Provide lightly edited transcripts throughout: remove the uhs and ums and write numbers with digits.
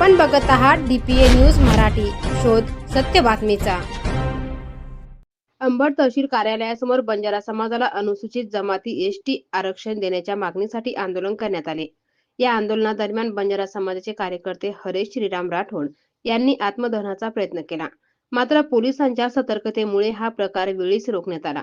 आपण बघत आहात DPA न्यूज मराठी, शोध सत्य बातमीचा। अंबड तहसील कार्यालयासमोर बंजारा समाजाला अनुसूचित जमाती ST आरक्षण देण्याच्या मागणीसाठी आंदोलन करण्यात आले। या आंदोलनादरम्यान बंजारा समाजाचे कार्यकर्ते हरेश श्रीराम राठोड यांनी आत्मदहनाचा प्रयत्न केला, मात्र पोलिसांच्या सतर्कतेमुळे हा प्रकार वेळीच रोखण्यात आला।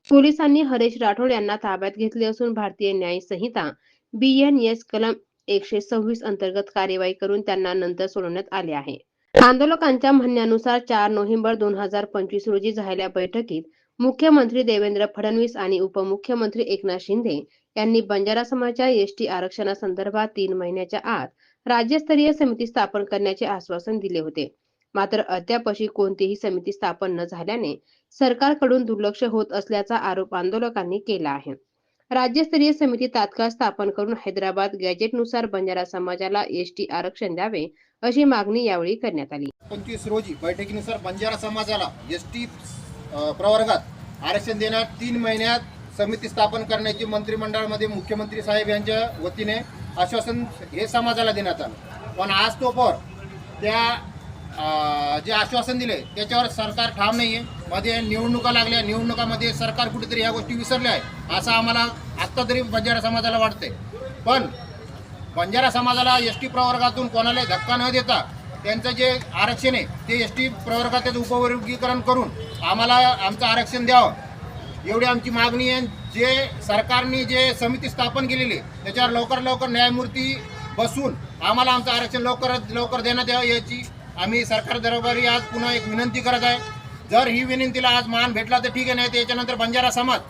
पोलिसांनी हरेश राठोड यांना ताब्यात घेतले असून भारतीय न्याय संहिता BNS कलम 126 अंतर्गत कार्यवाही करून त्यांना नंतर सोडवण्यात आले आहे। आंदोलकांच्या म्हणण्यानुसार 4 नोव्हेंबर 2025 रोजी झालेल्या बैठकीत मुख्यमंत्री देवेंद्र फडणवीस आणि उपमुख्यमंत्री एकनाथ शिंदे यांनी बंजारा समाजाच्या ST आरक्षणासंदर्भात 3 महिन्याच्या आत राज्यस्तरीय समिती स्थापन करण्याचे आश्वासन दिले होते। मात्र अद्यापही कोणतीही समिती स्थापन न झाल्याने सरकारकडून दुर्लक्ष होत असल्याचा आरोप आंदोलकांनी केला आहे। राज्यस्तरीय समिती तात्काळ स्थापन करून हैदराबाद गॅजेटनुसार बंजारा समाजाला ST आरक्षण द्यावे अशी मागणी यावेळी करण्यात आली। 25 रोजी बैठकीनुसार बंजारा समाजाला ST प्रवर्गात आरक्षण देण्यात 3 महिन्यात समिती स्थापन करण्याची मंत्रिमंडळामध्ये मुख्यमंत्री साहेब यांच्या वतीने आश्वासन हे समाजाला देण्यात आलं। पण आज तोपर त्या जे आश्वासन दिले त्याच्यावर सरकार ठाम नाही आहे। मध्ये निवडणुका लागल्या, निवडणुकामध्ये सरकार कुठेतरी ह्या गोष्टी विसरल्या आहे असं आम्हाला आत्ता तरी बंजारा समाजाला वाटते। पण बंजारा समाजाला ST प्रवर्गातून कोणाला धक्का न देता त्यांचं जे आरक्षण आहे ते ST प्रवर्गात उपवर्गीकरण करून आम्हाला आमचं आरक्षण द्यावं एवढी आमची मागणी आहे। जे सरकारने जे समिती स्थापन केलेली त्याच्यावर लवकर न्यायमूर्ती बसून आम्हाला आमचं आरक्षण लवकर देण्यात यावं याची आम्ही सरकार दरबारी आज पुन्हा एक विनंती करत आहे। जर ही विनंतीला आज मान भेटला तर ठीक आहे, नाही त्याच्यानंतर बंजारा समाज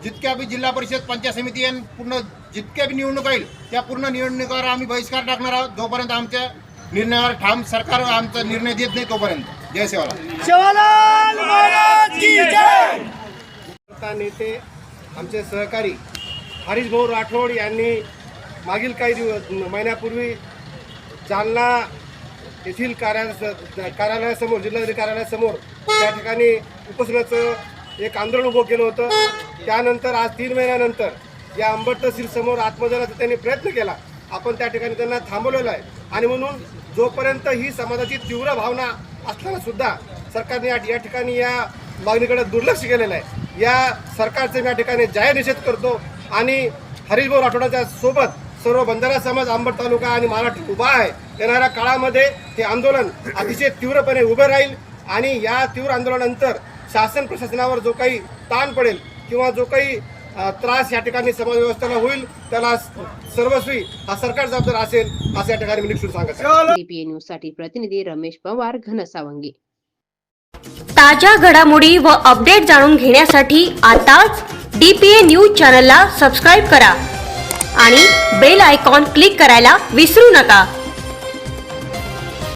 जितक्या बी जिल्हा परिषद पंचायत समिती आणि पूर्ण जितक्या बी निवडणूक येईल त्या पूर्ण निवडणुकीवर आम्ही बहिष्कार टाकणार आहोत जोपर्यंत आमच्या निर्णयावर ठाम सरकार आमचा निर्णय देत नाही तोपर्यंत। जय शिवलाल महाराज की जय। नेते आमचे सहकारी हरीश भाऊ राठोड यांनी मागील काही महिन्यापूर्वी जालना येथील कार्यालयासमोर जिल्हाधिकारी कार्यालयासमोर त्या ठिकाणी उपोषणाचं एक आंदोलन उभं केलं होतं। त्यानंतर आज 3 महिन्यानंतर या अंबड तहसील समोर आत्मदहनाचा त्यांनी प्रयत्न केला। आपण त्या ठिकाणी त्यांना थांबवलेलं आहे आणि म्हणून जोपर्यंत ही समाजाची तीव्र भावना असताना सुद्धा सरकारने या ठिकाणी या मागणीकडे दुर्लक्ष केलेलं आहे। या सरकारचे मी या ठिकाणी जाहीर निषेध करतो आणि हरीशभाऊ राठोडांच्या सोबत सर्व बंजारा समाज अंबड तालुका आणि महाराष्ट्र उभा आहे। येणाऱ्या काळामध्ये हे आंदोलन अतिशय तीव्रपणे उभे राहील आणि या तीव्र आंदोलनानंतर शासन प्रशासनावर जो काही ताण पडेल किंवा जो काही त्रास या ठिकाणी समाज व्यवस्थेला होईल त्याला सर्वस्वी हा सरकार जबाबदार असेल असं या ठिकाणी मी निश्चित सांगत आहे। DPA न्यूज साठी प्रतिनिधी रमेश पवार, घनसावंगी। ताज्या घडामोडी व अपडेट जाणून घेण्यासाठी आताच DPA न्यूज चॅनलला सबस्क्राईब करा आणि बेल आयकॉन क्लिक करायला विसरू नका।